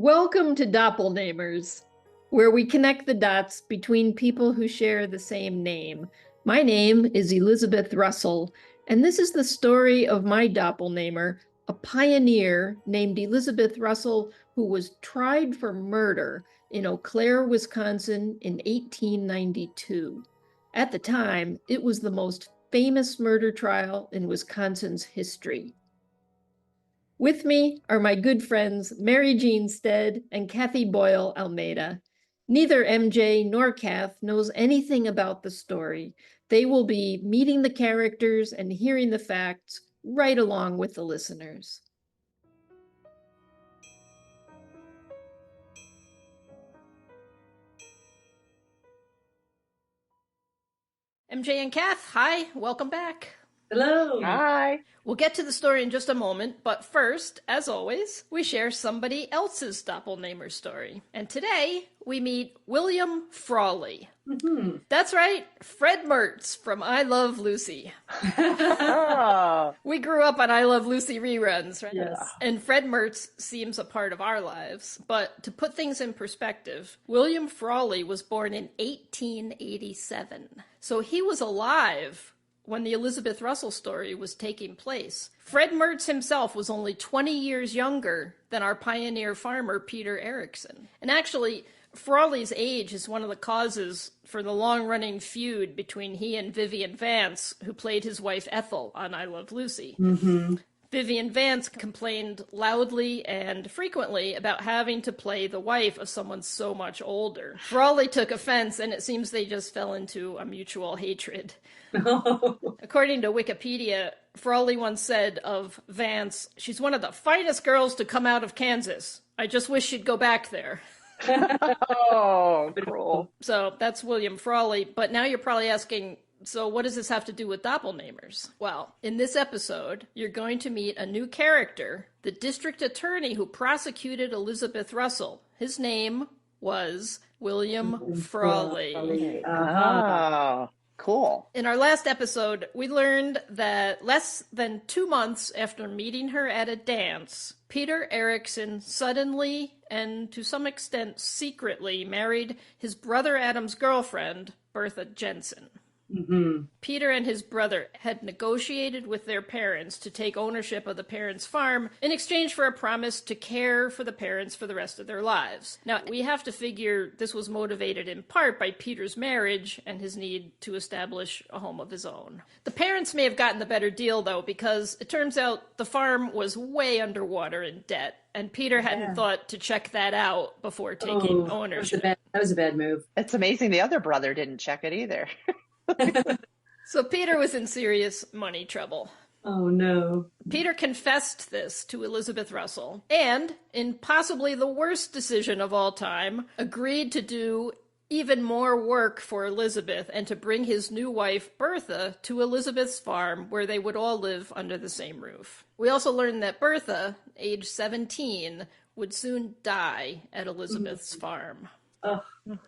Welcome to Doppelnamers, where we connect the dots between people who share the same name. My name is Elizabeth Russell, and this is the story of my doppelnamer, a pioneer named Elizabeth Russell, who was tried for murder in Eau Claire, Wisconsin in 1892. At the time, it was the most famous murder trial in Wisconsin's history. With me are my good friends Mary Jean Stead and Kathy Boyle Almeida. Neither MJ nor Kath knows anything about the story. They will be meeting the characters and hearing the facts right along with the listeners. MJ and Kath, hi, welcome back. Hello. Hi. We'll get to the story in just a moment, but first, as always, we share somebody else's doppelnamer story. And today, we meet William Frawley. Mm-hmm. That's right, Fred Mertz from I Love Lucy. Oh. We grew up on I Love Lucy reruns, right? Yes. And Fred Mertz seems a part of our lives. But to put things in perspective, William Frawley was born in 1887. So he was alive when the Elizabeth Russell story was taking place. Fred Mertz himself was only 20 years younger than our pioneer farmer, Peter Erickson. And actually, Frawley's age is one of the causes for the long-running feud between he and Vivian Vance, who played his wife Ethel on I Love Lucy. Mm-hmm. Vivian Vance complained loudly and frequently about having to play the wife of someone so much older. Frawley took offense, and it seems they just fell into a mutual hatred. According to Wikipedia, Frawley once said of Vance, "She's one of the finest girls to come out of Kansas. I just wish she'd go back there." Oh, cruel. So that's William Frawley. But now you're probably asking, so what does this have to do with doppelnamers? Well, in this episode, you're going to meet a new character, the district attorney who prosecuted Elizabeth Russell. His name was William Frawley. Oh, cool. In our last episode, we learned that less than 2 months after meeting her at a dance, Peter Erickson suddenly and to some extent secretly married his brother Adam's girlfriend, Bertha Jensen. Mm-hmm. Peter and his brother had negotiated with their parents to take ownership of the parents' farm in exchange for a promise to care for the parents for the rest of their lives. Now, we have to figure this was motivated in part by Peter's marriage and his need to establish a home of his own. The parents may have gotten the better deal, though, because it turns out the farm was way underwater in debt, and Peter hadn't thought to check that out before taking ownership. That was a bad move. It's amazing the other brother didn't check it either. So Peter was in serious money trouble. Oh, no. Peter confessed this to Elizabeth Russell and, in possibly the worst decision of all time, agreed to do even more work for Elizabeth and to bring his new wife, Bertha, to Elizabeth's farm where they would all live under the same roof. We also learned that Bertha, age 17, would soon die at Elizabeth's farm. Ugh.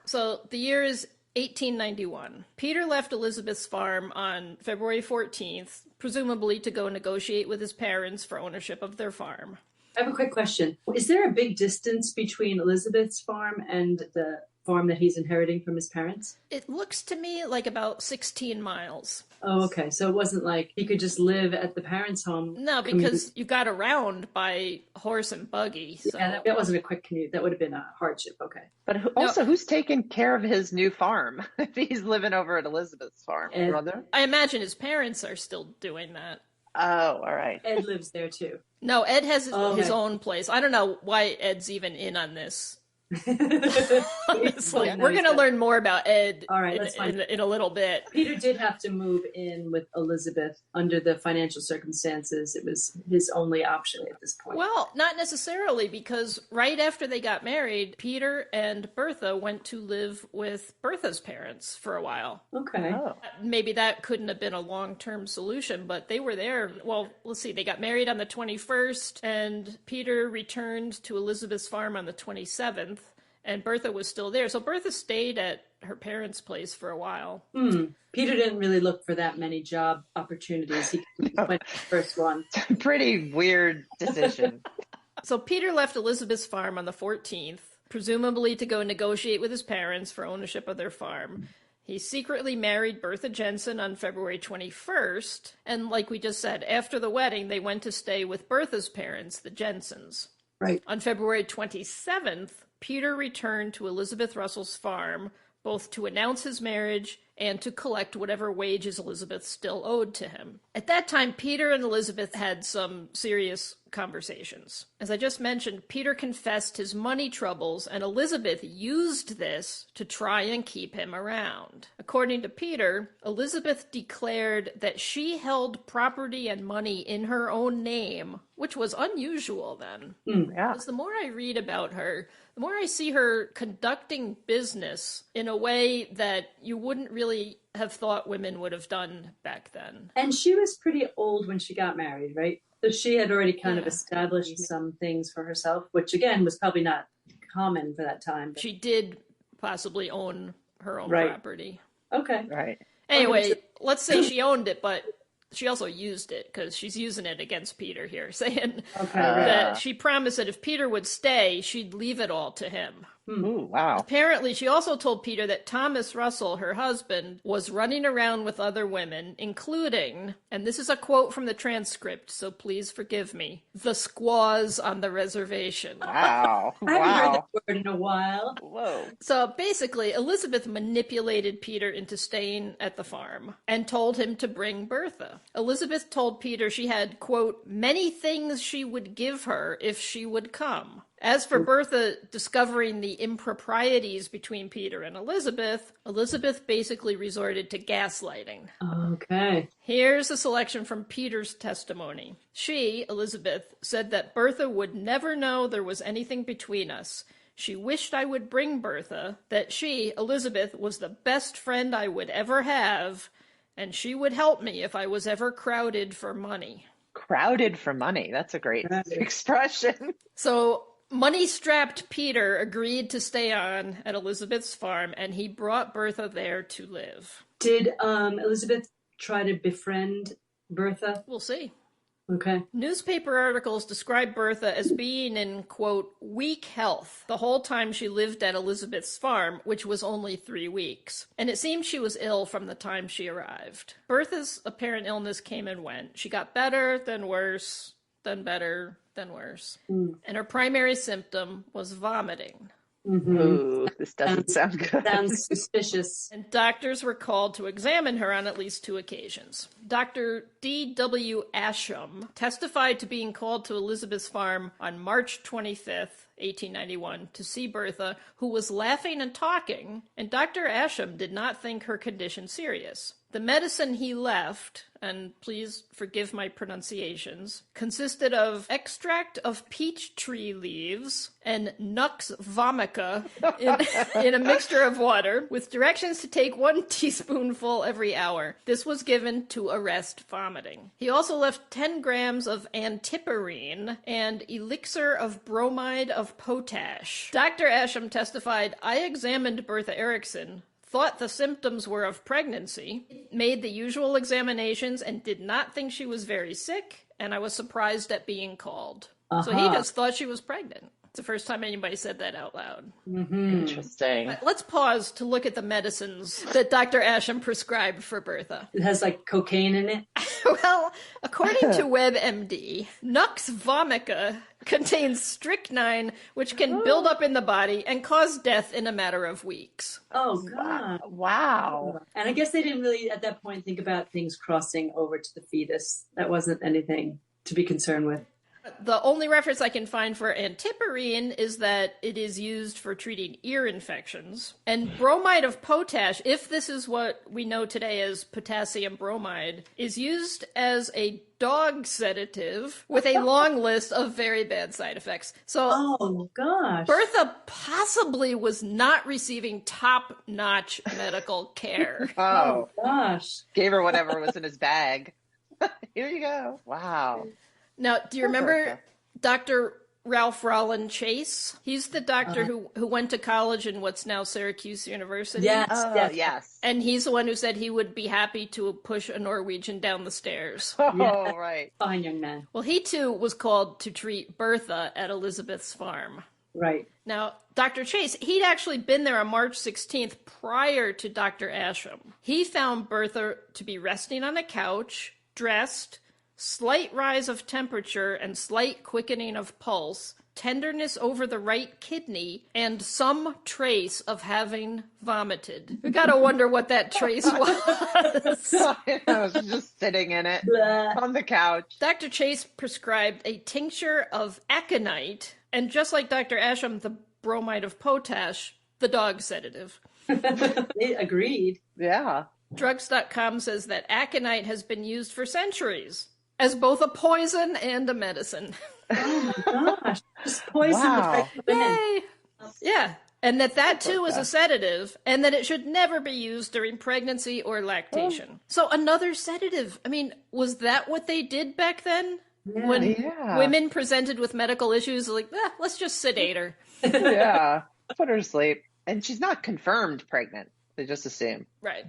So the year is 1891. Peter left Elizabeth's farm on February 14th, presumably to go negotiate with his parents for ownership of their farm. I have a quick question. Is there a big distance between Elizabeth's farm and the farm that he's inheriting from his parents? It looks to me like about 16 miles. Oh, okay. So it wasn't like he could just live at the parents' home. No, because you got around by horse and buggy. So. Yeah, that wasn't a quick commute. That would have been a hardship. Okay. But who's taking care of his new farm if he's living over at Elizabeth's farm? Ed. Brother? I imagine his parents are still doing that. Oh, all right. Ed lives there too. No, Ed has his own place. I don't know why Ed's even in on this. Honestly, we're going to learn more about Ed in a little bit. Peter did have to move in with Elizabeth under the financial circumstances. It was his only option at this point. Well, not necessarily, because right after they got married, Peter and Bertha went to live with Bertha's parents for a while. Okay. Oh. Maybe that couldn't have been a long-term solution, but they were there. Well, let's see. They got married on the 21st, and Peter returned to Elizabeth's farm on the 27th. And Bertha was still there. So Bertha stayed at her parents' place for a while. Peter didn't really look for that many job opportunities. He went the first one. Pretty weird decision. So Peter left Elizabeth's farm on the 14th, presumably to go negotiate with his parents for ownership of their farm. He secretly married Bertha Jensen on February 21st, and like we just said, after the wedding, they went to stay with Bertha's parents, the Jensens. Right. On February 27th, Peter returned to Elizabeth Russell's farm, both to announce his marriage and to collect whatever wages Elizabeth still owed to him. At that time, Peter and Elizabeth had some serious conversations. As I just mentioned, Peter confessed his money troubles, and Elizabeth used this to try and keep him around. According to Peter, Elizabeth declared that she held property and money in her own name, which was unusual then. Yeah. Because the more I read about her, the more I see her conducting business in a way that you wouldn't really have thought women would have done back then. And she was pretty old when she got married, right? So she had already kind of Yeah. established some things for herself, which again was probably not common for that time. She did possibly own her own Right. property. Okay. Right. Anyway, let's say she owned it, but she also used it, because she's using it against Peter here, saying Okay. that she promised that if Peter would stay, she'd leave it all to him. Ooh, wow. Apparently, she also told Peter that Thomas Russell, her husband, was running around with other women, including, and this is a quote from the transcript, so please forgive me, the squaws on the reservation. Wow. I haven't heard Wow. that word in a while. Whoa. So basically, Elizabeth manipulated Peter into staying at the farm and told him to bring Bertha. Elizabeth told Peter she had, quote, many things she would give her if she would come. As for Bertha discovering the improprieties between Peter and Elizabeth, Elizabeth basically resorted to gaslighting. Okay. Here's a selection from Peter's testimony. She, Elizabeth, said that Bertha would never know there was anything between us. She wished I would bring Bertha, that she, Elizabeth, was the best friend I would ever have, and she would help me if I was ever crowded for money. Crowded for money. That's a great Crowded. So money-strapped Peter agreed to stay on at Elizabeth's farm, and he brought Bertha there to live. Did Elizabeth try to befriend Bertha? We'll see. Okay. Newspaper articles describe Bertha as being in, quote, weak health the whole time she lived at Elizabeth's farm, which was only 3 weeks. And it seemed she was ill from the time she arrived. Bertha's apparent illness came and went. She got better, then worse, then better, then worse. And her primary symptom was vomiting. Mm-hmm. Ooh, this doesn't sound good. Sounds suspicious. And doctors were called to examine her on at least 2 occasions. Dr. D.W. Asham testified to being called to Elizabeth's farm on March 25th, 1891, to see Bertha, who was laughing and talking, and Dr. Asham did not think her condition serious. The medicine he left, and please forgive my pronunciations, consisted of extract of peach tree leaves and nux vomica in a mixture of water, with directions to take 1 teaspoonful every hour. This was given to arrest vomiting. He also left 10 grams of antipyrine and elixir of bromide of potash. Dr. Asham testified, I examined Bertha Erickson, thought the symptoms were of pregnancy, made the usual examinations, and did not think she was very sick, and I was surprised at being called. So he just thought she was pregnant. It's the first time anybody said that out loud. Mm-hmm. Interesting. Let's pause to look at the medicines that Dr. Asham prescribed for Bertha. It has like cocaine in it. Well, according to WebMD, Nux vomica contains strychnine, which can build up in the body and cause death in a matter of weeks. Oh, God. Wow. And I guess they didn't really, at that point, think about things crossing over to the fetus. That wasn't anything to be concerned with. The only reference I can find for antipyrine is that it is used for treating ear infections. And bromide of potash, if this is what we know today as potassium bromide, is used as a dog sedative with a long list of very bad side effects. So Oh, gosh. Bertha possibly was not receiving top-notch medical care. Oh, Gosh. gave her whatever was in his bag. Here you go. Wow. Now, do you remember Bertha. Dr. Ralph Rollin Chase. He's the doctor who went to college in what's now Syracuse University. Yes, Oh, yes. yes. And he's the one who said he would be happy to push a Norwegian down the stairs. Oh, right. Fine young man. Well, he too was called to treat Bertha at Elizabeth's farm. Right. Now, Dr. Chase, he'd actually been there on March 16th prior to Dr. Asham. He found Bertha to be resting on a couch, dressed, slight rise of temperature and slight quickening of pulse, tenderness over the right kidney, and some trace of having vomited. You gotta wonder what that trace was. I was just sitting in it Blah. on the couch. Dr. Chase prescribed a tincture of aconite, and just like Dr. Asham, the bromide of potash, the dog sedative. They agreed. Yeah. Drugs.com says that aconite has been used for centuries as both a poison and a medicine. Oh my gosh. Just poison Wow. the pregnant women. Yay! Yeah. And that too is a sedative, and that it should never be used during pregnancy or lactation. So another sedative. I mean, was that what they did back then? Yeah. When Yeah. women presented with medical issues, like, let's just sedate her. Yeah. Put her to sleep. And she's not confirmed pregnant. They just assume. Right.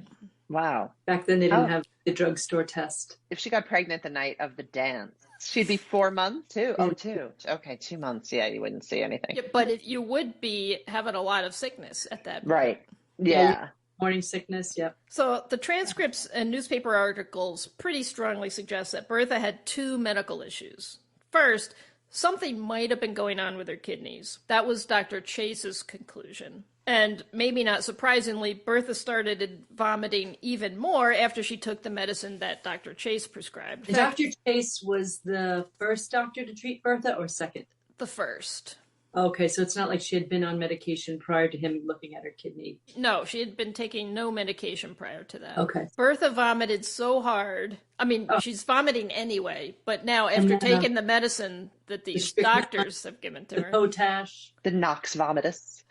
Wow. Back then they didn't Oh. have the drugstore test. If she got pregnant the night of the dance, she'd be 4 months too. Oh, 2. Okay, 2 months. Yeah, you wouldn't see anything. Yeah, but if you would be having a lot of sickness at that point. Right. Yeah. Morning sickness, yep. So the transcripts and newspaper articles pretty strongly suggest that Bertha had 2 medical issues. First, something might have been going on with her kidneys. That was Dr. Chase's conclusion. And maybe not surprisingly, Bertha started vomiting even more after she took the medicine that Dr. Chase prescribed. In fact, Dr. Chase was the first doctor to treat Bertha or second? the first. Okay, so it's not like she had been on medication prior to him looking at her kidney. No, she had been taking no medication prior to that. Okay. Bertha vomited so hard. I mean, she's vomiting anyway, but now after taking the medicine that these doctors have given to The her, potash. The Nox vomitus.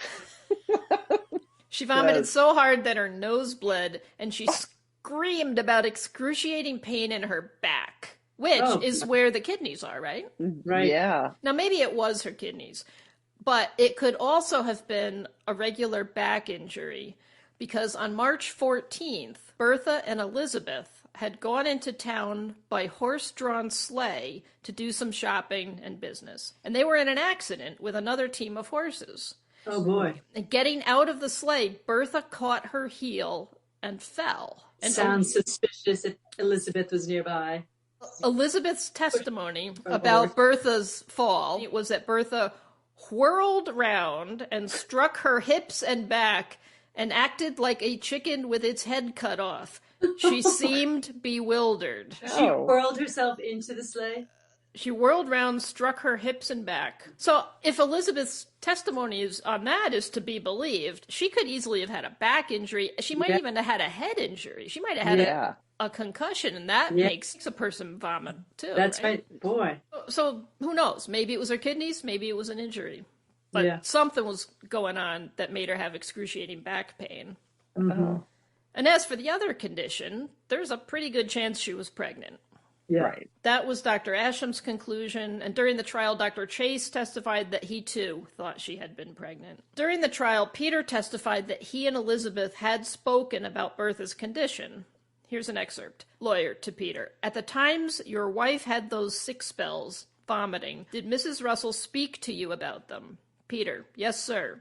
she vomited Yes. so hard that her nose bled, and she screamed about excruciating pain in her back, which is where the kidneys are, right? Right. Yeah. Now, maybe it was her kidneys, but it could also have been a regular back injury, because on March 14th, Bertha and Elizabeth had gone into town by horse-drawn sleigh to do some shopping and business. And they were in an accident with another team of horses. Oh boy. And getting out of the sleigh, Bertha caught her heel and fell. And Sounds suspicious if Elizabeth was nearby. Elizabeth's testimony about Bertha's fall was that Bertha whirled round and struck her hips and back and acted like a chicken with its head cut off. She seemed bewildered. She whirled herself into the sleigh. She whirled round, struck her hips and back. So if Elizabeth's testimony is on that is to be believed, she could easily have had a back injury. She might even have had a head injury. She might have had a concussion, and that makes a person vomit too. That's right. Boy. So who knows? Maybe it was her kidneys. Maybe it was an injury. But something was going on that made her have excruciating back pain. Mm-hmm. And as for the other condition, there's a pretty good chance she was pregnant. Yeah. Right. That was Dr. Asham's conclusion, and during the trial, Dr. Chase testified that he too thought she had been pregnant. During the trial, Peter testified that he and Elizabeth had spoken about Bertha's condition. Here's an excerpt. Lawyer to Peter. At the times your wife had those sick spells, vomiting, did Mrs. Russell speak to you about them? Peter. Yes, sir.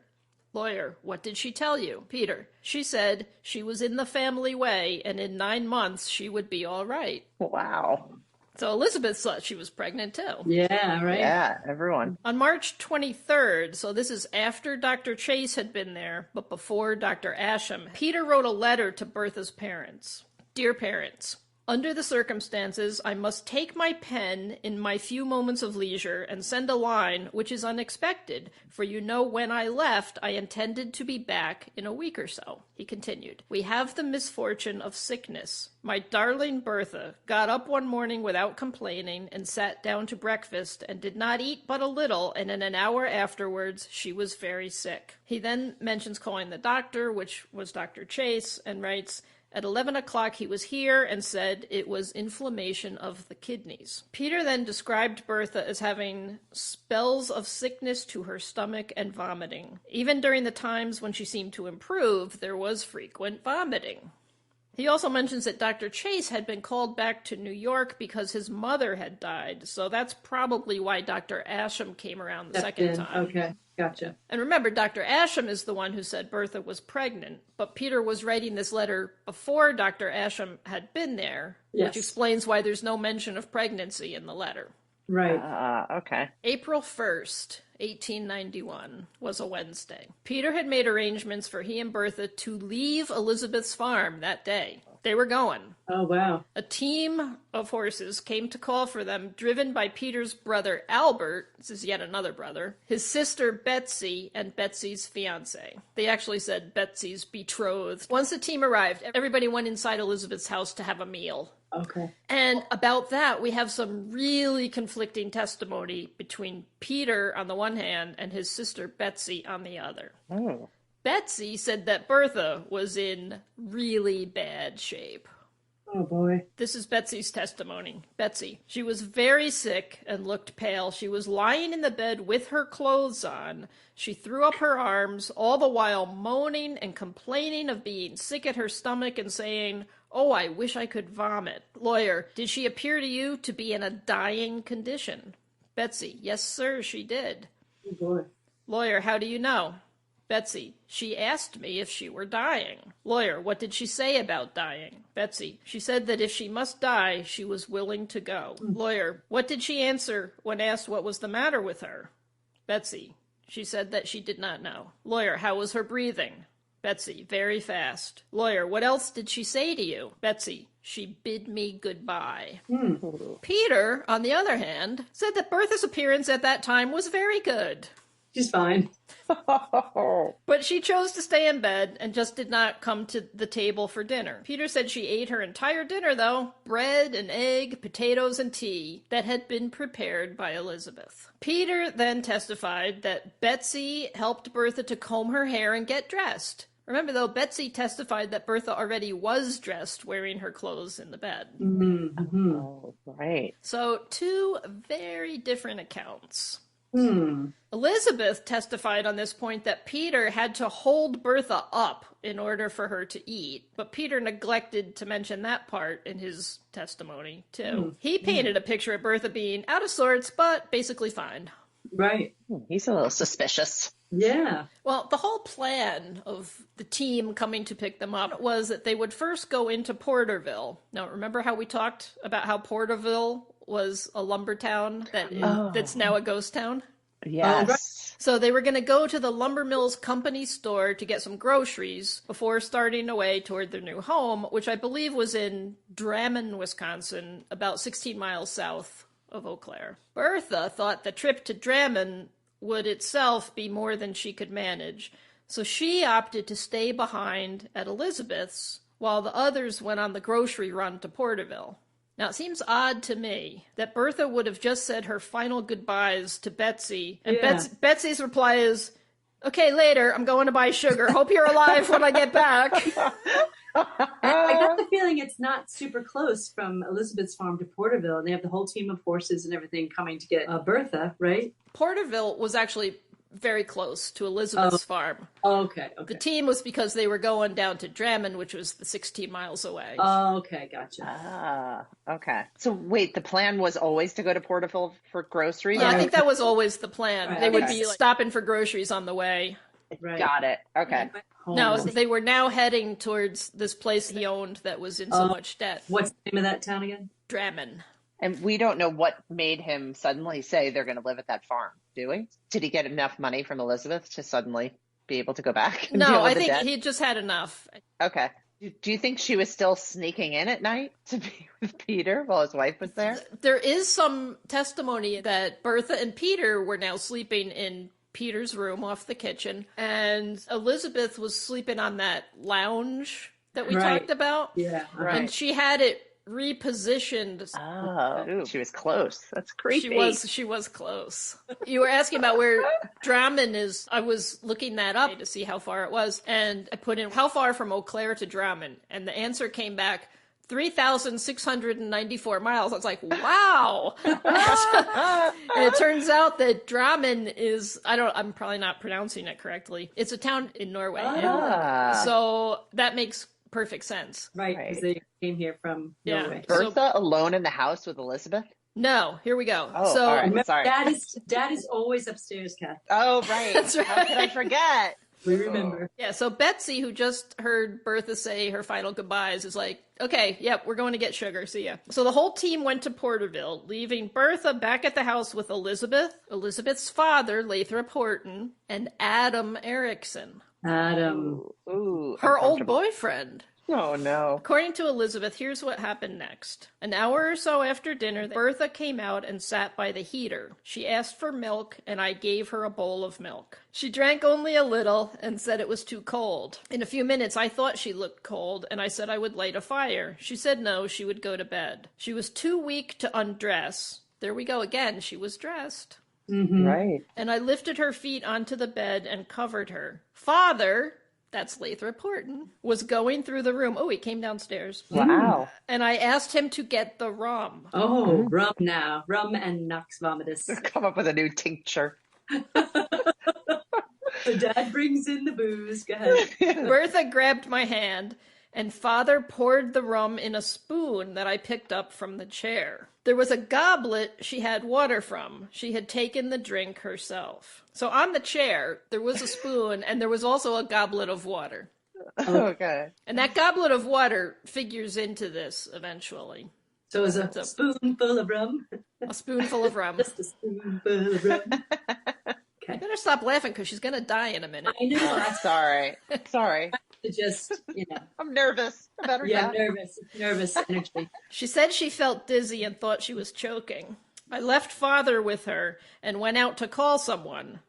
Lawyer. What did she tell you? Peter. She said she was in the family way, and in 9 months she would be all right. Wow. So Elizabeth thought she was pregnant too. Yeah, right. Yeah, everyone. On March 23rd, so this is after Dr. Chase had been there, but before Dr. Asham, Peter wrote a letter to Bertha's parents. Dear parents, under the circumstances, I must take my pen in my few moments of leisure and send a line which is unexpected, for you know when I left, I intended to be back in a week or so. He continued, we have the misfortune of sickness. My darling Bertha got up one morning without complaining and sat down to breakfast and did not eat but a little, and in an hour afterwards she was very sick. He then mentions calling the doctor, which was Dr. Chase, and writes, At 11 o'clock, he was here and said it was inflammation of the kidneys. Peter then described Bertha as having spells of sickness to her stomach and vomiting. Even during the times when she seemed to improve, there was frequent vomiting. He also mentions that Dr. Chase had been called back to New York because his mother had died. So that's probably why Dr. Asham came around the second time. Okay, gotcha. And remember, Dr. Asham is the one who said Bertha was pregnant, but Peter was writing this letter before Dr. Asham had been there, which explains why there's no mention of pregnancy in the letter. Right. Okay. April 1st, 1891 was a Wednesday. Peter had made arrangements for he and Bertha to leave Elizabeth's farm that day. They were going. Oh, wow. A team of horses came to call for them, driven by Peter's brother Albert, this is yet another brother, his sister Betsy, and Betsy's fiance. They actually said Betsy's betrothed. Once the team arrived, everybody went inside Elizabeth's house to have a meal. Okay. And about that, we have some really conflicting testimony between Peter on the one hand and his sister Betsy on the other. Oh. Betsy said that Bertha was in really bad shape. Oh, boy. This is Betsy's testimony. Betsy, she was very sick and looked pale. She was lying in the bed with her clothes on. She threw up her arms, all the while moaning and complaining of being sick at her stomach and saying, "Oh, I wish I could vomit." Lawyer, did she appear to you to be in a dying condition? Betsy, yes, sir, she did. Oh, boy. Lawyer, how do you know? Betsy, she asked me if she were dying. Lawyer, what did she say about dying? Betsy, she said that if she must die, she was willing to go. Lawyer, what did she answer when asked what was the matter with her? Betsy, she said that she did not know. Lawyer, how was her breathing? Betsy, very fast. Lawyer, what else did she say to you? Betsy, she bid me goodbye. Peter, on the other hand, said that Bertha's appearance at that time was very good. She's fine. But she chose to stay in bed and just did not come to the table for dinner. Peter said she ate her entire dinner, though, bread and egg, potatoes and tea that had been prepared by Elizabeth. Peter then testified that Betsy helped Bertha to comb her hair and get dressed. Remember, though, Betsy testified that Bertha already was dressed wearing her clothes in the bed. Mm-hmm. Oh, right. So, two very different accounts. Hmm. Elizabeth testified on this point that Peter had to hold Bertha up in order for her to eat, but Peter neglected to mention that part in his testimony, too. He painted a picture of Bertha being out of sorts, but basically fine. Right. He's a little suspicious. Yeah. Well, the whole plan of the team coming to pick them up was that they would first go into Porterville. Now, remember how we talked about how Porterville was a lumber town that's now a ghost town? Yes. So they were going to go to the Lumber Mills Company store to get some groceries before starting away toward their new home, which I believe was in Drammen, Wisconsin, about 16 miles south of Eau Claire. Bertha thought the trip to Drammen would itself be more than she could manage, so she opted to stay behind at Elizabeth's while the others went on the grocery run to Porterville. Now, it seems odd to me that Bertha would have just said her final goodbyes to Betsy, and Betsy's reply is, "Okay, later, I'm going to buy sugar. Hope you're alive when I get back." I got the feeling it's not super close from Elizabeth's farm to Porterville, and they have the whole team of horses and everything coming to get Bertha, right? Porterville was actually very close to Elizabeth's farm. Oh, okay. The team was because they were going down to Drammen, which was the 16 miles away. Oh, okay, gotcha. Ah, okay. So wait, the plan was always to go to Porterville for groceries? Yeah, I think that was always the plan. Right. They would be like, stopping for groceries on the way. Right. Got it. Okay. No, they were now heading towards this place he owned that was in so much debt. What's the name of that town again? Drammen. And we don't know what made him suddenly say they're going to live at that farm, do we? Did he get enough money from Elizabeth to suddenly be able to go back? And deal No, with I the think debt? he just had enough. Okay. Do you think she was still sneaking in at night to be with Peter while his wife was there? There is some testimony that Bertha and Peter were now sleeping in Peter's room off the kitchen, and Elizabeth was sleeping on that lounge that we talked about. Yeah. Right. And she had it repositioned. Oh, ooh, she was close. That's creepy. She was close. You were asking about where Drammen is. I was looking that up to see how far it was, and I put in how far from Eau Claire to Drammen, and the answer came back 3,694 miles. I was like, wow. And it turns out that Drammen is, I'm probably not pronouncing it correctly. It's a town in Norway. So that makes perfect sense. Right, because they came here from Norway. Bertha alone in the house with Elizabeth? No, here we go. Oh, so all right. Sorry. Dad is always upstairs, Kath. Oh, right. That's right. How could I forget? We remember. Yeah, so Betsy, who just heard Bertha say her final goodbyes, is like, okay, yep, we're going to get sugar. See ya. So the whole team went to Porterville, leaving Bertha back at the house with Elizabeth, Elizabeth's father, Lathrop Horton, and Adam Erickson. Adam. Ooh, her old boyfriend. Oh, no. According to Elizabeth, here's what happened next. An hour or so after dinner, Bertha came out and sat by the heater. She asked for milk, and I gave her a bowl of milk. She drank only a little and said it was too cold. In a few minutes, I thought she looked cold, and I said I would light a fire. She said no, she would go to bed. She was too weak to undress. There we go again. She was dressed. Mm-hmm. Right. And I lifted her feet onto the bed and covered her. Father... That's Lathrop Horton, was going through the room. Oh, he came downstairs. Wow. And I asked him to get the rum. Oh, rum now. Rum and Nox Vomitus. Come up with a new tincture. So Dad brings in the booze. Go ahead. Bertha grabbed my hand, and Father poured the rum in a spoon that I picked up from the chair. There was a goblet she had water from. She had taken the drink herself. So on the chair, there was a spoon, and there was also a goblet of water. Okay. And that goblet of water figures into this eventually. So it was a spoonful of rum. A spoonful of rum. Just a spoonful of rum. You better stop laughing because she's going to die in a minute. I know. Oh, sorry. Sorry. Just, I'm nervous about her death. Nervous energy. She said she felt dizzy and thought she was choking. I left Father with her and went out to call someone.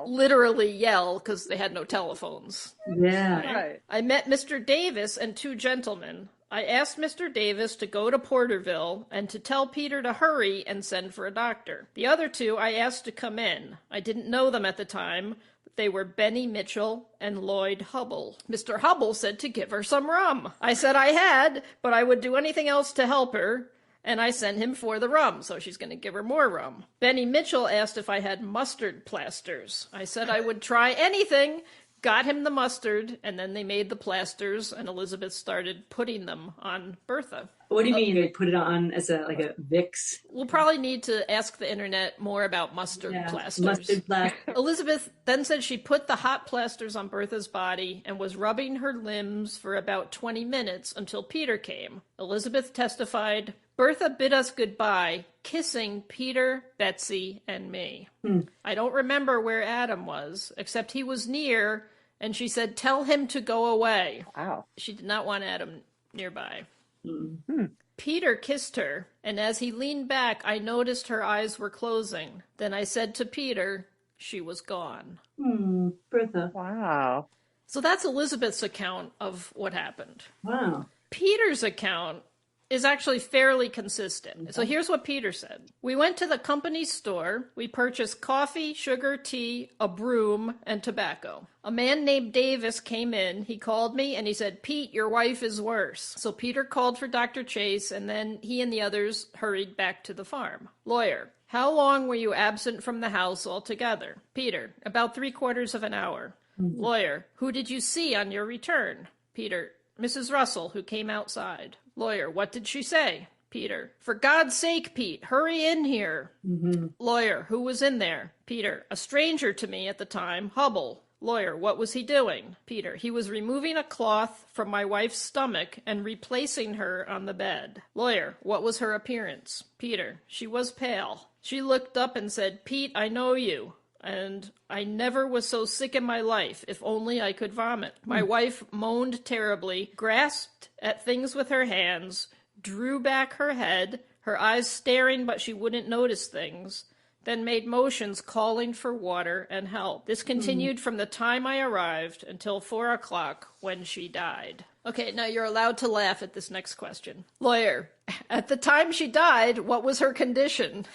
Literally yell, because they had no telephones. Yeah. Right. I met Mr. Davis and two gentlemen. I asked Mr. Davis to go to Porterville and to tell Peter to hurry and send for a doctor. The other two I asked to come in. I didn't know them at the time, but they were Benny Mitchell and Lloyd Hubble. Mr. Hubble said to give her some rum. I said I had, but I would do anything else to help her. And I sent him for the rum, so she's going to give her more rum. Benny Mitchell asked if I had mustard plasters. I said I would try anything, got him the mustard, and then they made the plasters, and Elizabeth started putting them on Bertha. What do you mean? They put it on as a Vicks? We'll probably need to ask the internet more about mustard plasters. Mustard plaster. Elizabeth then said she put the hot plasters on Bertha's body and was rubbing her limbs for about 20 minutes until Peter came. Elizabeth testified, Bertha bid us goodbye, kissing Peter, Betsy, and me. I don't remember where Adam was, except he was near, and she said, tell him to go away. Wow. She did not want Adam nearby. Mm-hmm. Peter kissed her, and as he leaned back, I noticed her eyes were closing. Then I said to Peter, she was gone. Bertha. Wow. So that's Elizabeth's account of what happened. Wow. Peter's account is actually fairly consistent. So here's what Peter said. We went to the company store. We purchased coffee, sugar, tea, a broom, and tobacco. A man named Davis came in. He called me and he said, Pete, your wife is worse. So Peter called for Dr. Chase, and then he and the others hurried back to the farm. Lawyer, how long were you absent from the house altogether? Peter, about 3/4 of an hour. Lawyer, who did you see on your return? Peter, Mrs. Russell, who came outside. Lawyer, what did she say? Peter, for God's sake, Pete, hurry in here. Lawyer, who was in there? Peter, a stranger to me at the time, Hubble. Lawyer, what was he doing? Peter, he was removing a cloth from my wife's stomach and replacing her on the bed. Lawyer, what was her appearance? Peter, she was pale. She looked up and said, Pete, I know you. And I never was so sick in my life. If only I could vomit. My wife moaned terribly, grasped at things with her hands, drew back her head, her eyes staring but she wouldn't notice things. then made motions calling for water and help. This continued from the time I arrived until 4 o'clock when she died. Okay, now you're allowed to laugh at this next question. Lawyer, at the time she died, what was her condition?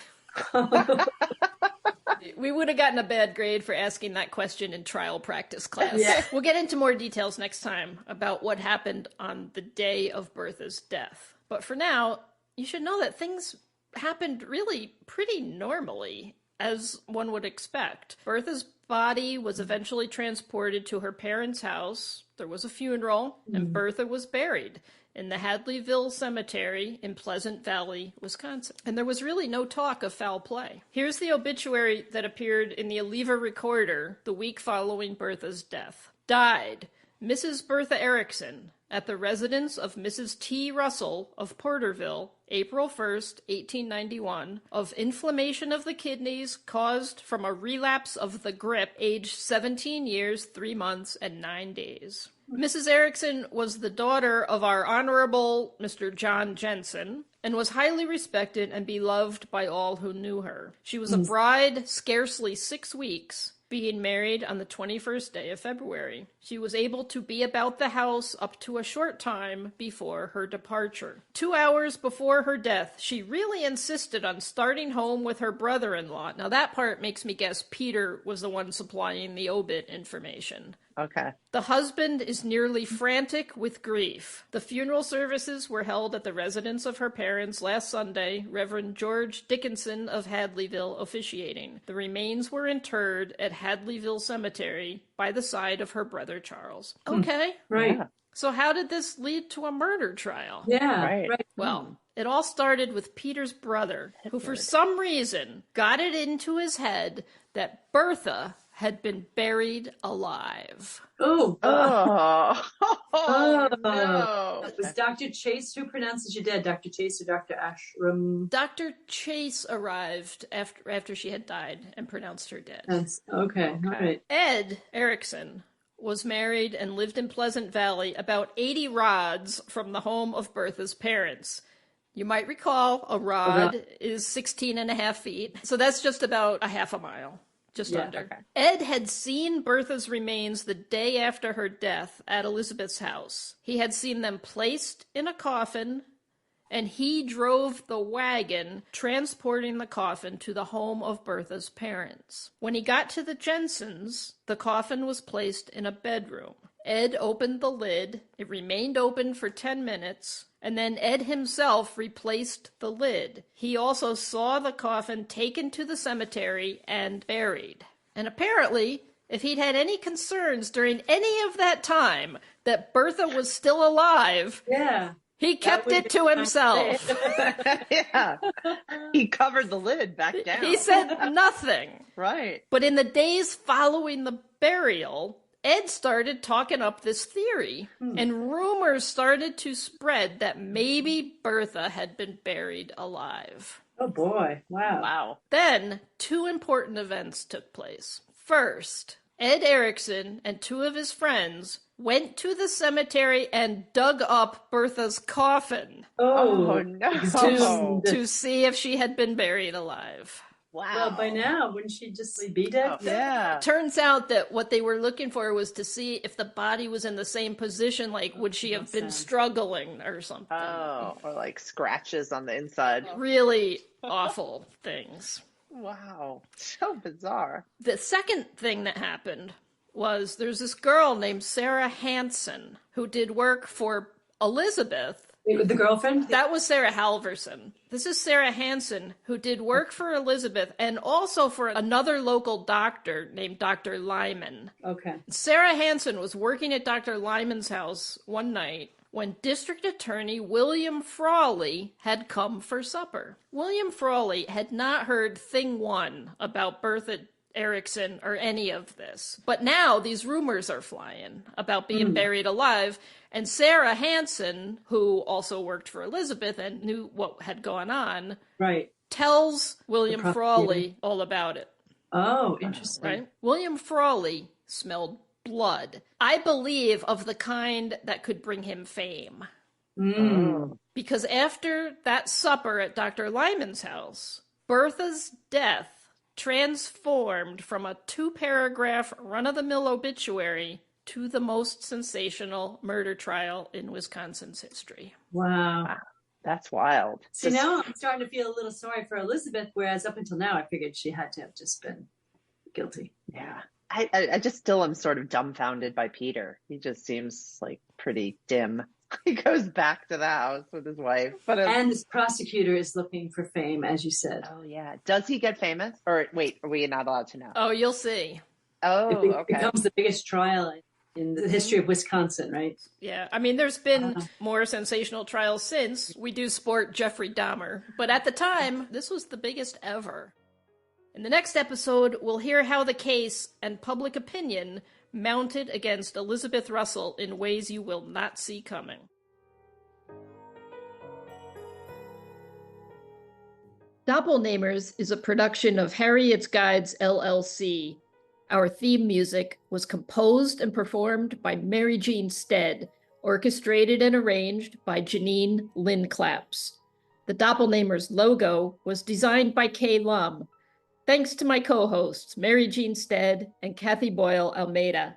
We would have gotten a bad grade for asking that question in trial practice class. Yeah. We'll get into more details next time about what happened on the day of Bertha's death. But for now, you should know that things happened really pretty normally, as one would expect. Bertha's body was eventually transported to her parents' house. There was a funeral, and Bertha was buried in the Hadleyville Cemetery in Pleasant Valley, Wisconsin. And there was really no talk of foul play. Here's the obituary that appeared in the Aliva Recorder the week following Bertha's death. Died, Mrs. Bertha Erickson, at the residence of Mrs. T. Russell of Porterville, April 1st, 1891, of inflammation of the kidneys caused from a relapse of the grip, aged 17 years, 3 months, and 9 days. Mrs. Erickson was the daughter of our Honorable Mr. John Jensen and was highly respected and beloved by all who knew her. She was a bride scarcely 6 weeks, being married on the 21st day of February. She was able to be about the house up to a short time before her departure. 2 hours before her death, she really insisted on starting home with her brother-in-law. Now that part makes me guess Peter was the one supplying the obit information. Okay. The husband is nearly frantic with grief. The funeral services were held at the residence of her parents last Sunday, Reverend George Dickinson of Hadleyville officiating. The remains were interred at Hadleyville Cemetery by the side of her brother Charles. Okay. Right. Yeah. So how did this lead to a murder trial? Yeah. Right. Well, it all started with Peter's brother, who for some reason got it into his head that Bertha had been buried alive. Oh. No. It was Dr. Chase. Who pronounces you dead? Dr. Chase or Dr. Ashram? Dr. Chase arrived after she had died and pronounced her dead. That's okay. All right. Ed Erickson was married and lived in Pleasant Valley, about 80 rods from the home of Bertha's parents. You might recall a rod is 16 and a half feet. So that's just about a half a mile. Just under. Okay. Ed had seen Bertha's remains the day after her death at Elizabeth's house. He had seen them placed in a coffin, and he drove the wagon transporting the coffin to the home of Bertha's parents. When he got to the Jensens, the coffin was placed in a bedroom. Ed opened the lid. It remained open for 10 minutes. And then Ed himself replaced the lid. He also saw the coffin taken to the cemetery and buried. And apparently, if he'd had any concerns during any of that time that Bertha was still alive, he kept it to himself. Yeah. He covered the lid back down. He said nothing. Right. But in the days following the burial, Ed started talking up this theory, and rumors started to spread that maybe Bertha had been buried alive. Oh boy. Wow. Wow. Then, 2 important events took place. First, Ed Erickson and 2 of his friends went to the cemetery and dug up Bertha's coffin Oh, no. to see if she had been buried alive. Wow. Well, by now, wouldn't she just be dead? Oh, yeah. Turns out that what they were looking for was to see if the body was in the same position, like would she have been struggling or something. Oh, or like scratches on the inside. Really awful things. Wow. So bizarre. The second thing that happened was there's this girl named Sarah Hansen who did work for Elizabeth. The girlfriend? That was Sarah Halverson. This is Sarah Hansen, who did work for Elizabeth and also for another local doctor named Dr. Lyman. Okay. Sarah Hansen was working at Dr. Lyman's house one night when District Attorney William Frawley had come for supper. William Frawley had not heard thing one about Bertha Erickson or any of this. But now these rumors are flying about being buried alive. And Sarah Hansen, who also worked for Elizabeth and knew what had gone on, tells William Frawley all about it. Oh, interesting. Right? William Frawley smelled blood. I believe of the kind that could bring him fame. Because after that supper at Dr. Lyman's house, Bertha's death transformed from a 2-paragraph run-of-the-mill obituary to the most sensational murder trial in Wisconsin's history. Wow. Wow. That's wild. See, now I'm starting to feel a little sorry for Elizabeth, whereas up until now I figured she had to have just been guilty. Yeah. I just still am sort of dumbfounded by Peter. He just seems like pretty dim. He goes back to the house with his wife. And this prosecutor is looking for fame, as you said. Oh, yeah. Does he get famous? Or wait, are we not allowed to know? Oh, you'll see. Oh, It okay. becomes the biggest trial in the history of Wisconsin, right? Yeah, I mean, there's been more sensational trials since. We do sport Jeffrey Dahmer. But at the time, this was the biggest ever. In the next episode, we'll hear how the case and public opinion mounted against Elizabeth Russell in ways you will not see coming. Doppelnamers is a production of Harriet's Guides, LLC. Our theme music was composed and performed by Mary Jean Stead, orchestrated and arranged by Janine Lynn Claps. The Doppelnamers logo was designed by Kay Lum. Thanks to my co-hosts, Mary Jean Stead and Kathy Boyle Almeida.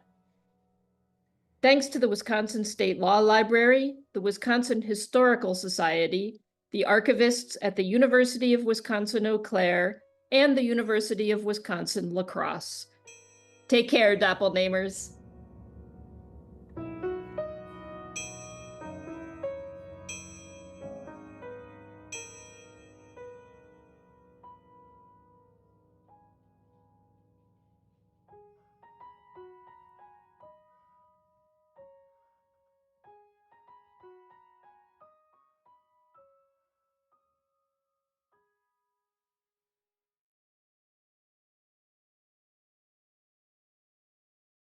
Thanks to the Wisconsin State Law Library, the Wisconsin Historical Society, the archivists at the University of Wisconsin-Eau Claire, and the University of Wisconsin-La Crosse. Take care, Doppelnamers.